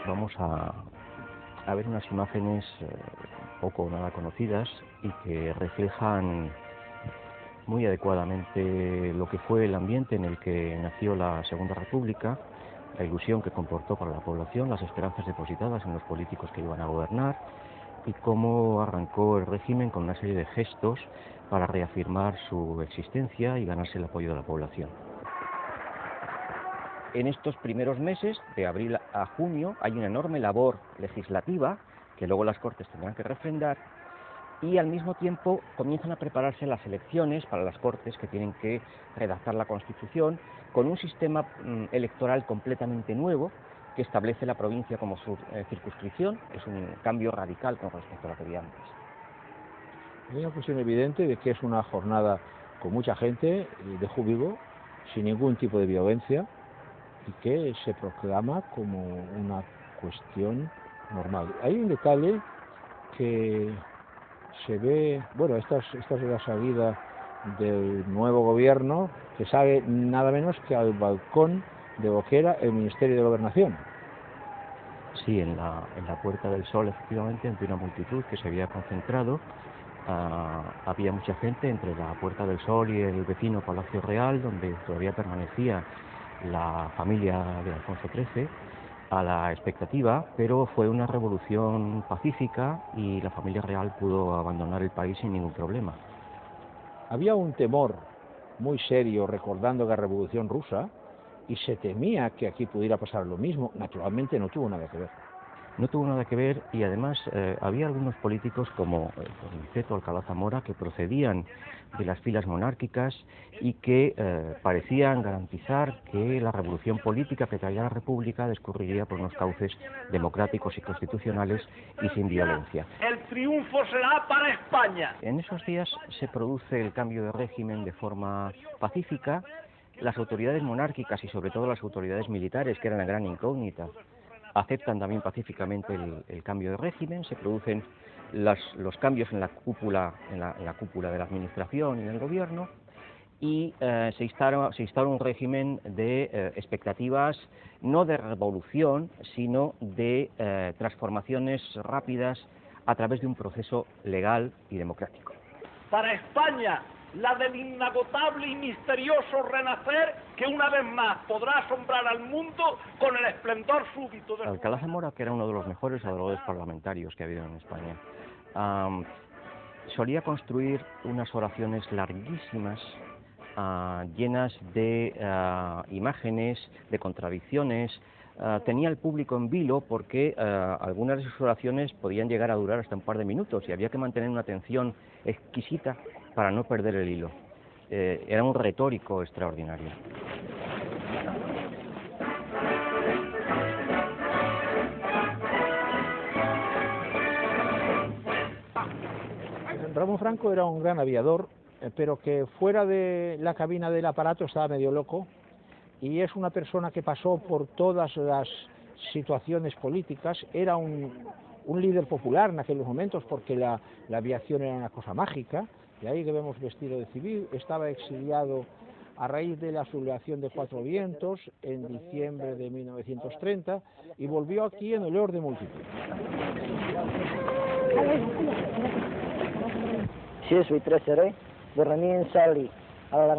vamos a ver unas imágenes poco o nada conocidas y que reflejan muy adecuadamente lo que fue el ambiente en el que nació la Segunda República, la ilusión que comportó para la población, las esperanzas depositadas en los políticos que iban a gobernar y cómo arrancó el régimen con una serie de gestos para reafirmar su existencia y ganarse el apoyo de la población. En estos primeros meses, de abril a junio, hay una enorme labor legislativa que luego las Cortes tendrán que refrendar y al mismo tiempo comienzan a prepararse las elecciones para las Cortes que tienen que redactar la Constitución con un sistema electoral completamente nuevo que establece la provincia como su circunscripción. Es un cambio radical con respecto a lo que había antes. Hay una cuestión evidente de que es una jornada con mucha gente de júbilo, sin ningún tipo de violencia y que se proclama como una cuestión normal. Hay un detalle que se ve, bueno, esta es la salida del nuevo gobierno, que sale nada menos que al balcón de lo que era el Ministerio de Gobernación. Sí, en la Puerta del Sol, efectivamente, ante una multitud que se había concentrado, había mucha gente entre la Puerta del Sol y el vecino Palacio Real, donde todavía permanecía la familia de Alfonso XIII, a la expectativa, pero fue una revolución pacífica y la familia real pudo abandonar el país sin ningún problema. Había un temor muy serio recordando la Revolución Rusa y se temía que aquí pudiera pasar lo mismo. Naturalmente no tuvo nada que ver. No tuvo nada que ver y además había algunos políticos como Niceto Alcalá Zamora que procedían de las filas monárquicas y que parecían garantizar que la revolución política que traía la República discurriría por unos cauces democráticos y constitucionales y sin violencia. El triunfo será para España. En esos días se produce el cambio de régimen de forma pacífica. Las autoridades monárquicas y sobre todo las autoridades militares, que eran la gran incógnita, aceptan también pacíficamente el cambio de régimen, se producen los cambios en la cúpula de la administración y del gobierno y se instaura un régimen de expectativas no de revolución, sino de transformaciones rápidas a través de un proceso legal y democrático. Para España, la del inagotable y misterioso renacer que una vez más podrá asombrar al mundo con el esplendor súbito de... Alcalá Zamora, que era uno de los mejores oradores parlamentarios que ha habido en España, solía construir unas oraciones larguísimas, llenas de imágenes, de contradicciones. Tenía el público en vilo porque algunas de sus oraciones podían llegar a durar hasta un par de minutos y había que mantener una atención exquisita para no perder el hilo. Era un retórico extraordinario. Ramón Franco era un gran aviador, pero que fuera de la cabina del aparato estaba medio loco, y es una persona que pasó por todas las situaciones políticas. Era un líder popular en aquellos momentos porque la aviación era una cosa mágica, de ahí que vemos vestido de civil. Estaba exiliado a raíz de la sublevación de Cuatro Vientos en diciembre de 1930 y volvió aquí en el orden múltiple. Je suis très heureux de revenir en Charlie a la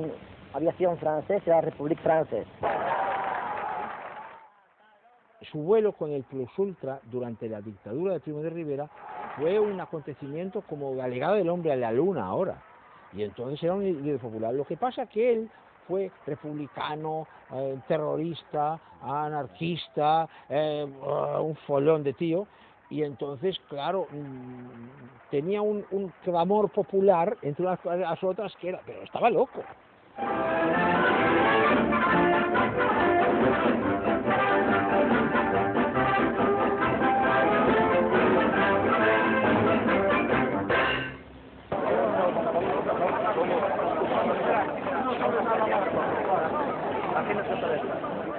aviación francesa y a la República Francesa. Su vuelo con el Plus Ultra durante la dictadura de Primo de Rivera fue un acontecimiento como la llegada del hombre a la luna ahora, y entonces era un líder popular. Lo que pasa es que él fue republicano, terrorista, anarquista, un folón de tío, y entonces, claro, tenía un clamor popular entre unas y las otras que era, pero estaba loco.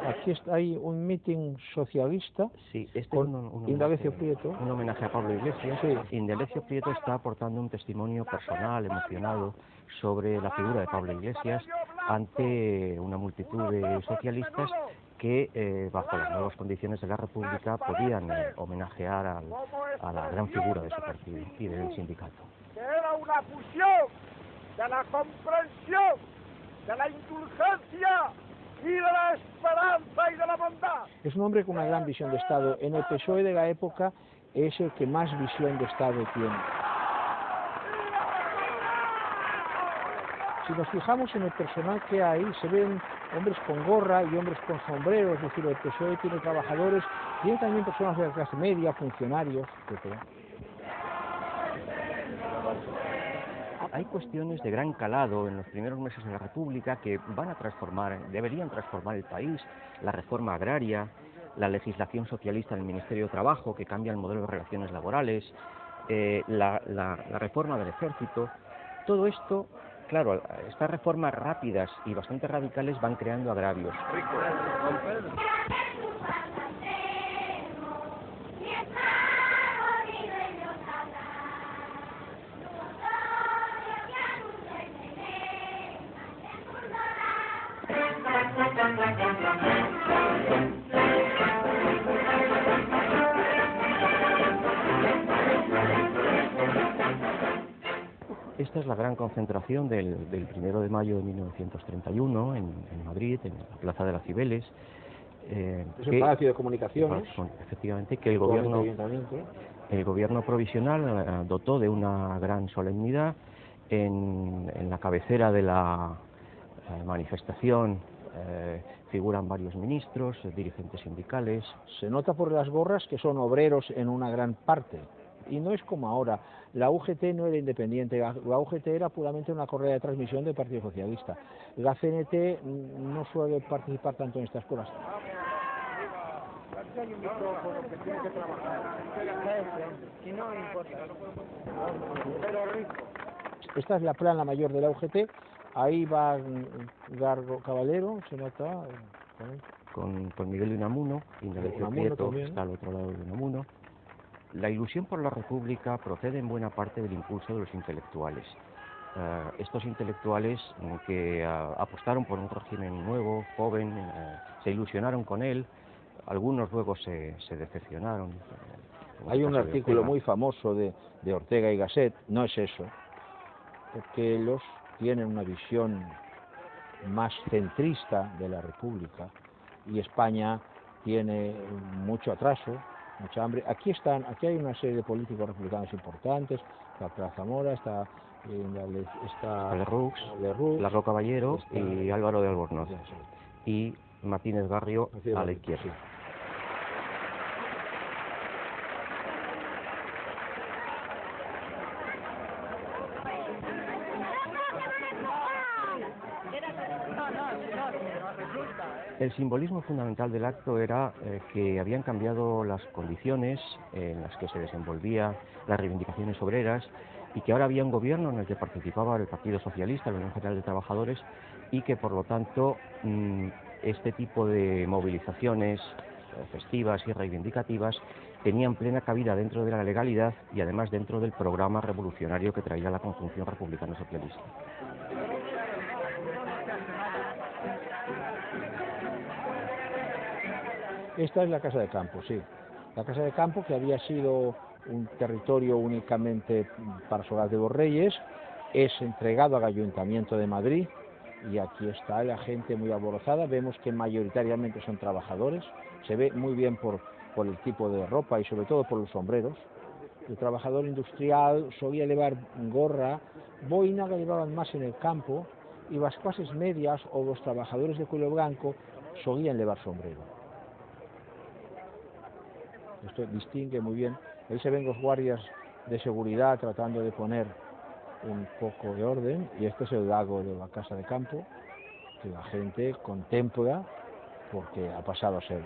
Aquí hay un mitin socialista, sí, con Indalecio Prieto. Un homenaje a Pablo Iglesias. Sí. Indalecio Prieto está aportando un testimonio personal, emocionado, sobre la figura de Pablo Iglesias ante una multitud de socialistas que bajo las nuevas condiciones de la República podían homenajear a la gran figura de su partido y del sindicato. Que era una fusión de la comprensión, de la indulgencia y de la esperanza y de la bondad. Es un hombre con una gran visión de Estado. En el PSOE de la época es el que más visión de Estado tiene. Si nos fijamos en el personal que hay, se ven hombres con gorra y hombres con sombrero, es decir, el PSOE tiene trabajadores, tiene también personas de la clase media, funcionarios, etc. Hay cuestiones de gran calado en los primeros meses de la República que deberían transformar el país: la reforma agraria, la legislación socialista en el Ministerio de Trabajo, que cambia el modelo de relaciones laborales, la reforma del ejército. Todo esto, claro, estas reformas rápidas y bastante radicales van creando agravios. Esta es la gran concentración del 1 de mayo de 1931 en Madrid, en la Plaza de las Cibeles. Es el Palacio de Comunicaciones. Efectivamente, que el gobierno provisional dotó de una gran solemnidad. En la cabecera de la manifestación figuran varios ministros, dirigentes sindicales. Se nota por las gorras que son obreros en una gran parte. Y no es como ahora. La UGT no era independiente, la UGT era puramente una correa de transmisión del Partido Socialista. La CNT no suele participar tanto en estas cosas. Esta es la plana mayor de la UGT, ahí va Gargo Caballero, se nota. Con Miguel de Unamuno, Indalecio Prieto está al otro lado de Unamuno. La ilusión por la República procede en buena parte del impulso de los intelectuales. Estos intelectuales que apostaron por un régimen nuevo, joven, se ilusionaron con él, algunos luego se decepcionaron. Hay un artículo muy famoso de Ortega y Gasset, no es eso, porque ellos tienen una visión más centrista de la República y España tiene mucho atraso, mucha hambre. Aquí hay una serie de políticos republicanos importantes, está Prat Zamora, está Lerroux, Larro Caballero y Álvaro de Albornoz, y Martínez Barrio a la izquierda. Sí. El simbolismo fundamental del acto era que habían cambiado las condiciones en las que se desenvolvían las reivindicaciones obreras y que ahora había un gobierno en el que participaba el Partido Socialista, la Unión General de Trabajadores, y que por lo tanto este tipo de movilizaciones festivas y reivindicativas tenían plena cabida dentro de la legalidad y además dentro del programa revolucionario que traía la conjunción republicano-socialista. Esta es la Casa de Campo, sí. La Casa de Campo, que había sido un territorio únicamente para Solás de los Reyes, es entregado al Ayuntamiento de Madrid y aquí está la gente muy alborozada. Vemos que mayoritariamente son trabajadores, se ve muy bien por el tipo de ropa y sobre todo por los sombreros. El trabajador industrial solía llevar gorra, boina la llevaban más en el campo y las clases medias o los trabajadores de cuello blanco solían llevar sombrero. Esto distingue muy bien. Ahí se ven los guardias de seguridad tratando de poner un poco de orden y este es el lago de la Casa de Campo que la gente contempla porque ha pasado a ser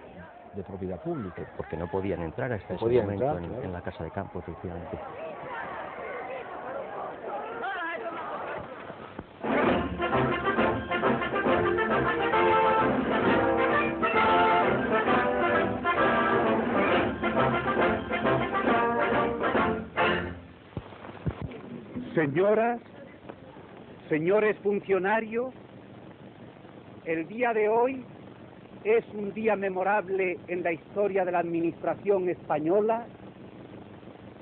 de propiedad pública. Porque no podían entrar hasta ese momento en la Casa de Campo, efectivamente. Señoras, señores funcionarios, el día de hoy es un día memorable en la historia de la administración española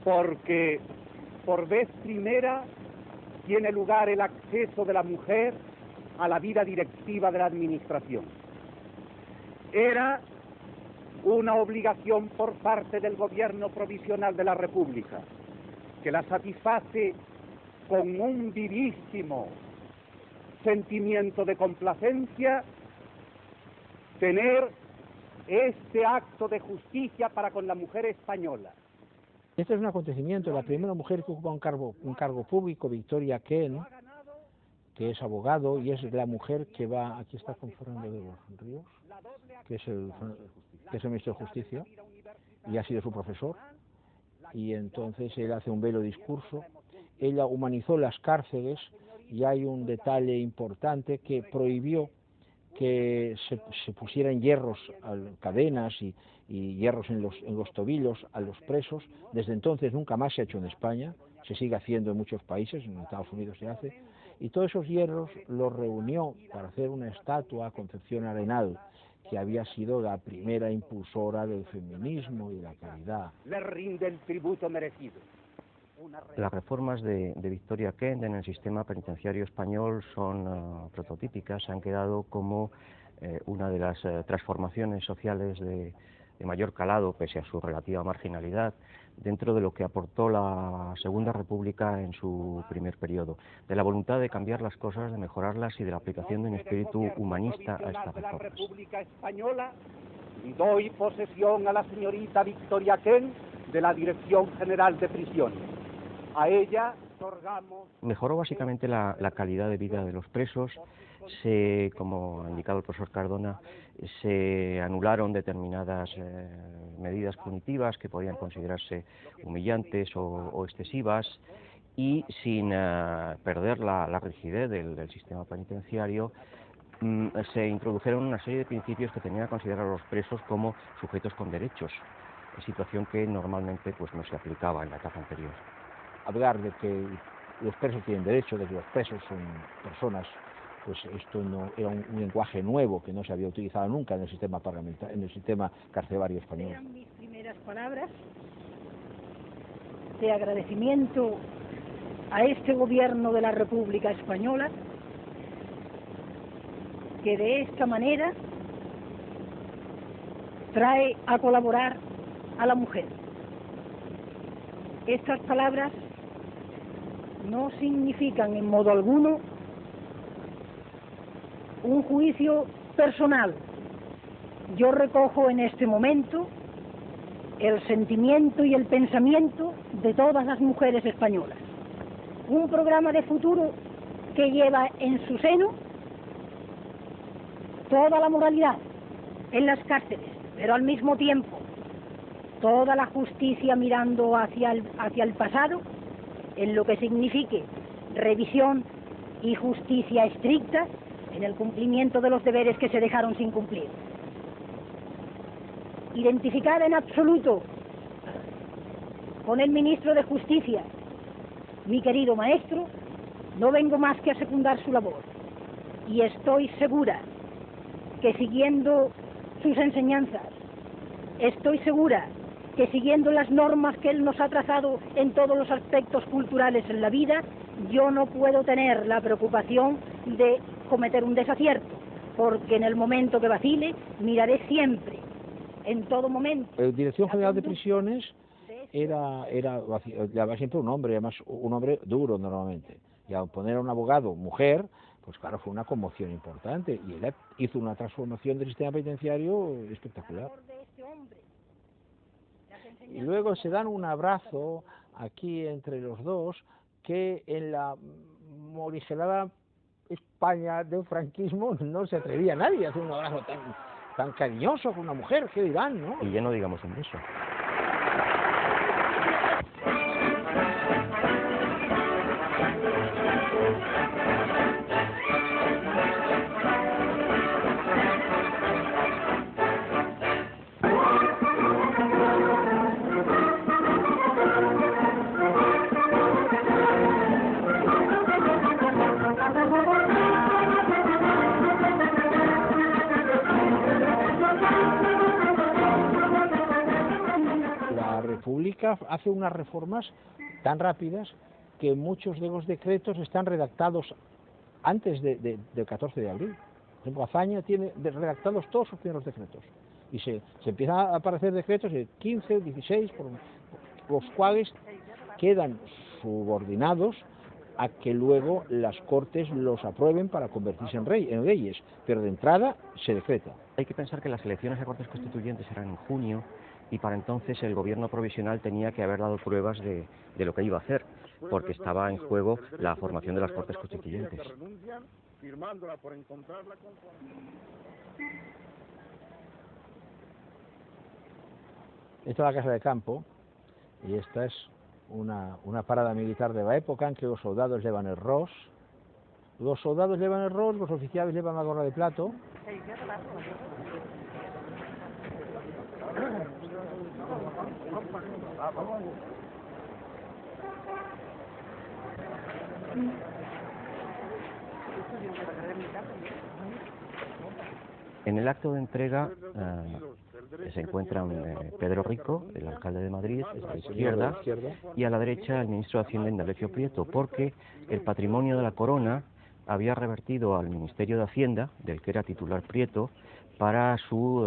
porque por vez primera tiene lugar el acceso de la mujer a la vida directiva de la administración. Era una obligación por parte del gobierno provisional de la República, que la satisface con un vivísimo sentimiento de complacencia, tener este acto de justicia para con la mujer española. Este es un acontecimiento. La primera mujer que ocupa un cargo público, Victoria Kent, que es abogado y es la mujer que va, aquí está con Fernando de los Ríos, que es el ministro de Justicia, y ha sido su profesor, y entonces él hace un bello discurso. Ella humanizó las cárceles, y hay un detalle importante que prohibió que se pusieran hierros, cadenas y hierros en los tobillos a los presos. Desde entonces nunca más se ha hecho en España, se sigue haciendo en muchos países, en Estados Unidos se hace, y todos esos hierros los reunió para hacer una estatua a Concepción Arenal, que había sido la primera impulsora del feminismo y de la caridad. Le rinde el tributo merecido. Las reformas de Victoria Kent en el sistema penitenciario español son prototípicas, han quedado como una de las transformaciones sociales de mayor calado, pese a su relativa marginalidad, dentro de lo que aportó la Segunda República en su primer periodo, de la voluntad de cambiar las cosas, de mejorarlas y de la aplicación de un espíritu humanista a estas reformas. La República Española, doy posesión a la señorita Victoria Kent de la Dirección General de Prisiones. A ella otorgamos... Mejoró básicamente la calidad de vida de los presos, como ha indicado el profesor Cardona, se anularon determinadas medidas punitivas que podían considerarse humillantes o excesivas, y sin perder la rigidez del sistema penitenciario, se introdujeron una serie de principios que tenían a considerar a los presos como sujetos con derechos, situación que normalmente pues no se aplicaba en la etapa anterior. Hablar de que los presos tienen derecho, de que los presos son personas, pues esto no era un lenguaje nuevo que no se había utilizado nunca en el sistema parlamentario, en el sistema carcelario español. Eran mis primeras palabras de agradecimiento a este gobierno de la República Española, que de esta manera trae a colaborar a la mujer. Estas palabras no significan en modo alguno un juicio personal. Yo recojo en este momento el sentimiento y el pensamiento de todas las mujeres españolas. Un programa de futuro que lleva en su seno toda la moralidad en las cárceles, pero al mismo tiempo toda la justicia mirando hacia el pasado, en lo que signifique revisión y justicia estricta en el cumplimiento de los deberes que se dejaron sin cumplir. Identificada en absoluto con el ministro de Justicia, mi querido maestro, no vengo más que a secundar su labor, y estoy segura que siguiendo sus enseñanzas, estoy segura que siguiendo las normas que él nos ha trazado en todos los aspectos culturales en la vida, yo no puedo tener la preocupación de cometer un desacierto, porque en el momento que vacile, miraré siempre, en todo momento. La Dirección General de Prisiones era siempre un hombre, además un hombre duro normalmente, y al poner a un abogado mujer, pues claro, fue una conmoción importante, y él hizo una transformación del sistema penitenciario espectacular. Y luego se dan un abrazo aquí entre los dos, que en la morigerada España del franquismo no se atrevía nadie a hacer un abrazo tan cariñoso con una mujer, ¿qué dirán, no? Y ya no digamos un beso. publica, hace unas reformas tan rápidas que muchos de los decretos están redactados antes del 14 de abril. Por ejemplo, Azaña tiene redactados todos sus primeros decretos. Y se empiezan a aparecer decretos de 15, 16, por los cuales quedan subordinados a que luego las Cortes los aprueben para convertirse en leyes, pero de entrada se decreta. Hay que pensar que las elecciones a Cortes Constituyentes eran en junio y para entonces el gobierno provisional tenía que haber dado pruebas de lo que iba a hacer, porque estaba en juego la formación de las Cortes Constituyentes. Esta es la Casa de Campo y esta es una parada militar de la época en que los soldados llevan el ros. Los soldados llevan el ros, los oficiales llevan la gorra de plato. En el acto de entrega se encuentran Pedro Rico, el alcalde de Madrid, a la izquierda, y a la derecha el ministro de Hacienda, Indalecio Prieto, porque el patrimonio de la corona había revertido al Ministerio de Hacienda, del que era titular Prieto, para su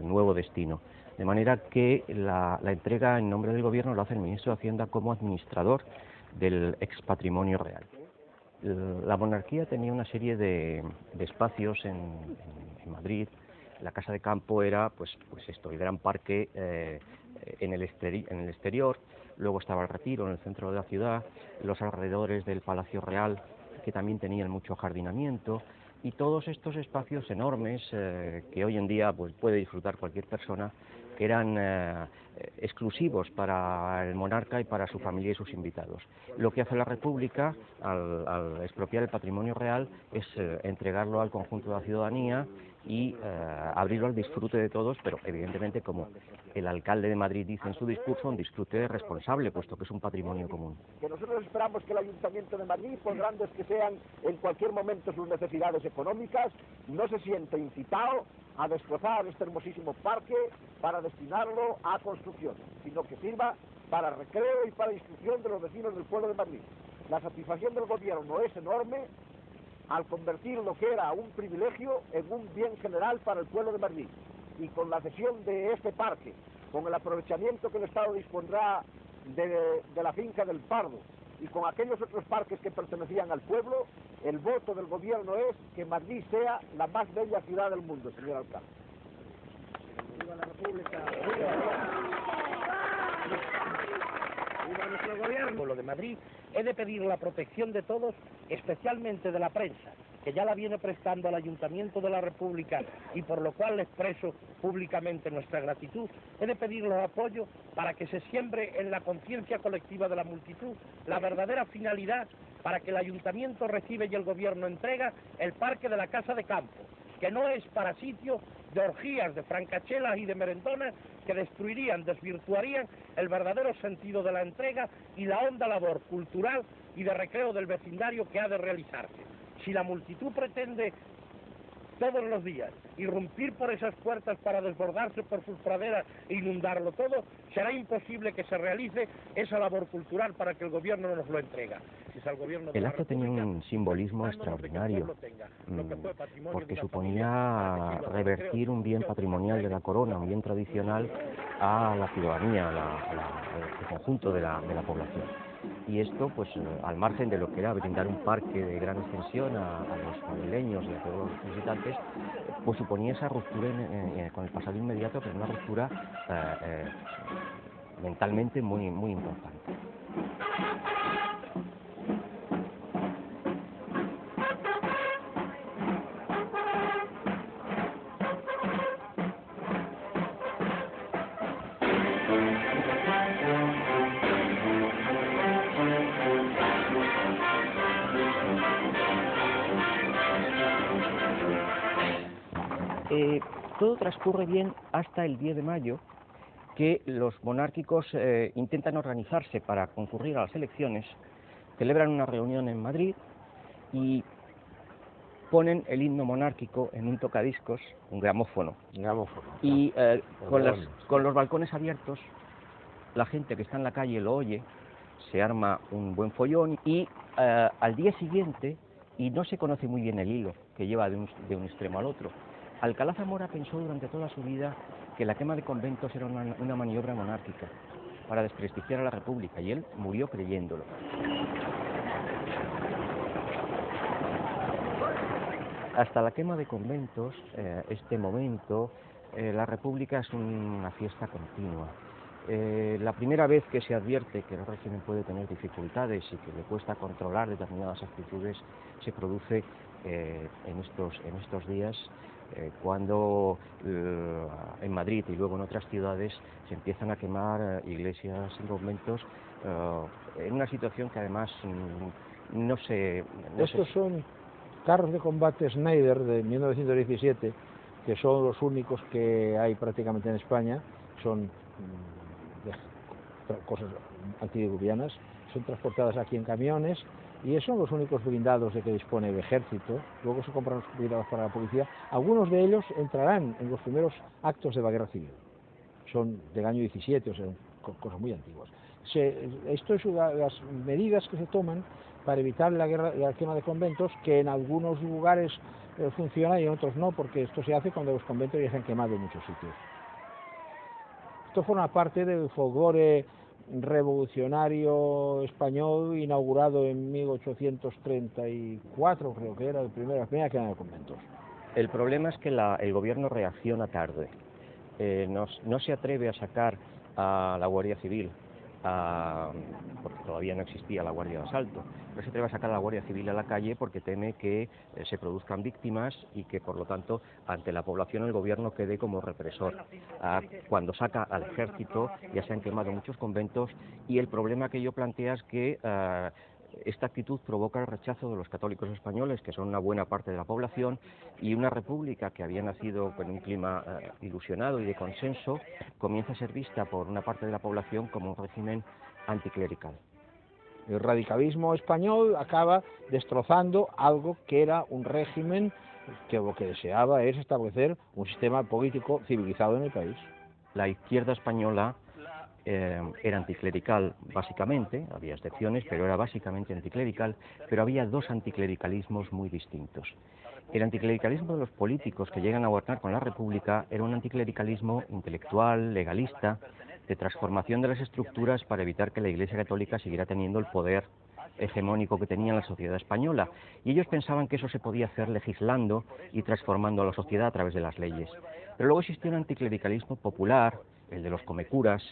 nuevo destino. De manera que la entrega en nombre del gobierno lo hace el ministro de Hacienda como administrador del expatrimonio real. La monarquía tenía una serie de espacios en Madrid. La Casa de Campo era pues esto, el gran parque en el exterior, luego estaba el Retiro en el centro de la ciudad, los alrededores del Palacio Real, que también tenían mucho jardinamiento, y todos estos espacios enormes que hoy en día pues puede disfrutar cualquier persona, que eran exclusivos para el monarca y para su familia y sus invitados. Lo que hace la República al expropiar el patrimonio real es entregarlo al conjunto de la ciudadanía y abrirlo al disfrute de todos, pero evidentemente, como el alcalde de Madrid dice en su discurso, un disfrute responsable, puesto que es un patrimonio común. Que nosotros esperamos que el Ayuntamiento de Madrid, por grandes que sean en cualquier momento sus necesidades económicas, no se siente incitado a destrozar este hermosísimo parque para destinarlo a construcción, sino que sirva para recreo y para instrucción de los vecinos del pueblo de Madrid. La satisfacción del gobierno es enorme al convertir lo que era un privilegio en un bien general para el pueblo de Madrid. Y con la cesión de este parque, con el aprovechamiento que el Estado dispondrá de la finca del Pardo y con aquellos otros parques que pertenecían al pueblo, el voto del gobierno es que Madrid sea la más bella ciudad del mundo, señor alcalde. ¡Viva la República! ¡Viva nuestro gobierno! Lo de Madrid he de pedir la protección de todos, especialmente de la prensa, que ya la viene prestando al Ayuntamiento de la República y por lo cual le expreso públicamente nuestra gratitud. He de pedir los apoyos para que se siembre en la conciencia colectiva de la multitud la verdadera finalidad para que el Ayuntamiento recibe y el Gobierno entrega el Parque de la Casa de Campo, que no es para sitio de orgías, de francachelas y de merendonas que destruirían, desvirtuarían el verdadero sentido de la entrega y la honda labor cultural y de recreo del vecindario que ha de realizarse. Si la multitud pretende todos los días irrumpir por esas puertas para desbordarse por sus praderas e inundarlo todo, será imposible que se realice esa labor cultural para que el gobierno nos lo entrega. El acto tenía un simbolismo extraordinario, porque suponía revertir un bien patrimonial de la corona, un bien tradicional, a la ciudadanía, al conjunto de la población. Y esto, pues al margen de lo que era brindar un parque de gran extensión a los madrileños y a todos los visitantes, pues suponía esa ruptura con el pasado inmediato, pero una ruptura mentalmente muy importante. Todo transcurre bien hasta el 10 de mayo, que los monárquicos intentan organizarse para concurrir a las elecciones, celebran una reunión en Madrid y ponen el himno monárquico en un tocadiscos, un gramófono. Y con los balcones abiertos la gente que está en la calle lo oye, se arma un buen follón y al día siguiente, y no se conoce muy bien el hilo que lleva de un extremo al otro, Alcalá Zamora pensó durante toda su vida que la quema de conventos era una maniobra monárquica para desprestigiar a la República, y él murió creyéndolo. Hasta la quema de conventos, este momento, la República es una fiesta continua. La primera vez que se advierte que el régimen puede tener dificultades y que le cuesta controlar determinadas actitudes se produce en estos días, cuando en Madrid y luego en otras ciudades se empiezan a quemar iglesias y conventos en una situación que además no se... Estos son carros de combate Schneider de 1917, que son los únicos que hay prácticamente en España, son cosas antidiluvianas, son transportadas aquí en camiones y son los únicos blindados de que dispone el ejército. Luego se compran los blindados para la policía. Algunos de ellos entrarán en los primeros actos de la guerra civil, son del año 17, o sea, cosas muy antiguas. Esto es las medidas que se toman para evitar la quema de conventos, que en algunos lugares funciona y en otros no, porque esto se hace cuando los conventos ya se han quemado en muchos sitios. Esto forma parte del folclore revolucionario español inaugurado en 1834, creo que era la primera quema de conventos. El problema es que el gobierno reacciona tarde. No se atreve a sacar a la Guardia Civil, porque todavía no existía la Guardia de Asalto, no se atreve a sacar a la Guardia Civil a la calle porque teme que se produzcan víctimas y que por lo tanto ante la población el gobierno quede como represor. Cuando saca al ejército ya se han quemado muchos conventos y el problema que yo planteo es que esta actitud provoca el rechazo de los católicos españoles, que son una buena parte de la población, y una república que había nacido con un clima ilusionado y de consenso, comienza a ser vista por una parte de la población como un régimen anticlerical. El radicalismo español acaba destrozando algo que era un régimen que lo que deseaba es establecer un sistema político civilizado en el país. La izquierda española era anticlerical básicamente, había excepciones, pero era básicamente anticlerical, pero había dos anticlericalismos muy distintos. El anticlericalismo de los políticos que llegan a gobernar con la República era un anticlericalismo intelectual, legalista, de transformación de las estructuras para evitar que la Iglesia Católica siguiera teniendo el poder hegemónico que tenía en la sociedad española, y ellos pensaban que eso se podía hacer legislando y transformando a la sociedad a través de las leyes. Pero luego existía un anticlericalismo popular, el de los comecuras,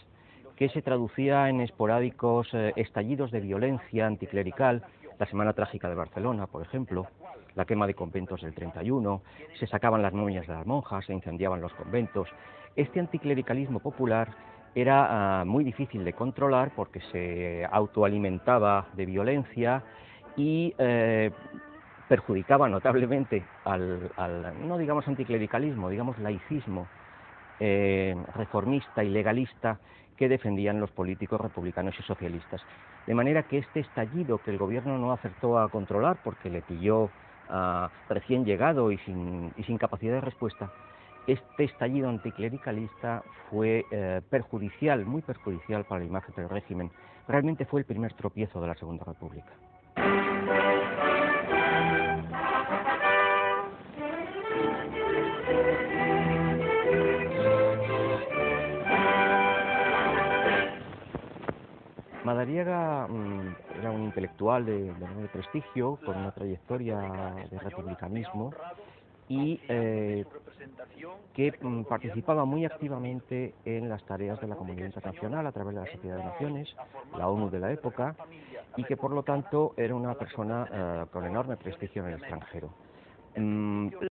que se traducía en esporádicos estallidos de violencia anticlerical, la Semana Trágica de Barcelona, por ejemplo, la quema de conventos del 31, se sacaban las nóminas de las monjas, se incendiaban los conventos. Este anticlericalismo popular era muy difícil de controlar porque se autoalimentaba de violencia y perjudicaba notablemente al no digamos anticlericalismo, digamos laicismo reformista y legalista que defendían los políticos republicanos y socialistas. De manera que este estallido que el gobierno no acertó a controlar porque le pilló recién llegado y sin capacidad de respuesta, este estallido anticlericalista fue perjudicial, muy perjudicial para la imagen del régimen. Realmente fue el primer tropiezo de la Segunda República. Madariaga era un intelectual de enorme prestigio, con una trayectoria de republicanismo y que participaba muy activamente en las tareas de la comunidad internacional a través de la Sociedad de Naciones, la ONU de la época, y que por lo tanto era una persona con enorme prestigio en el extranjero.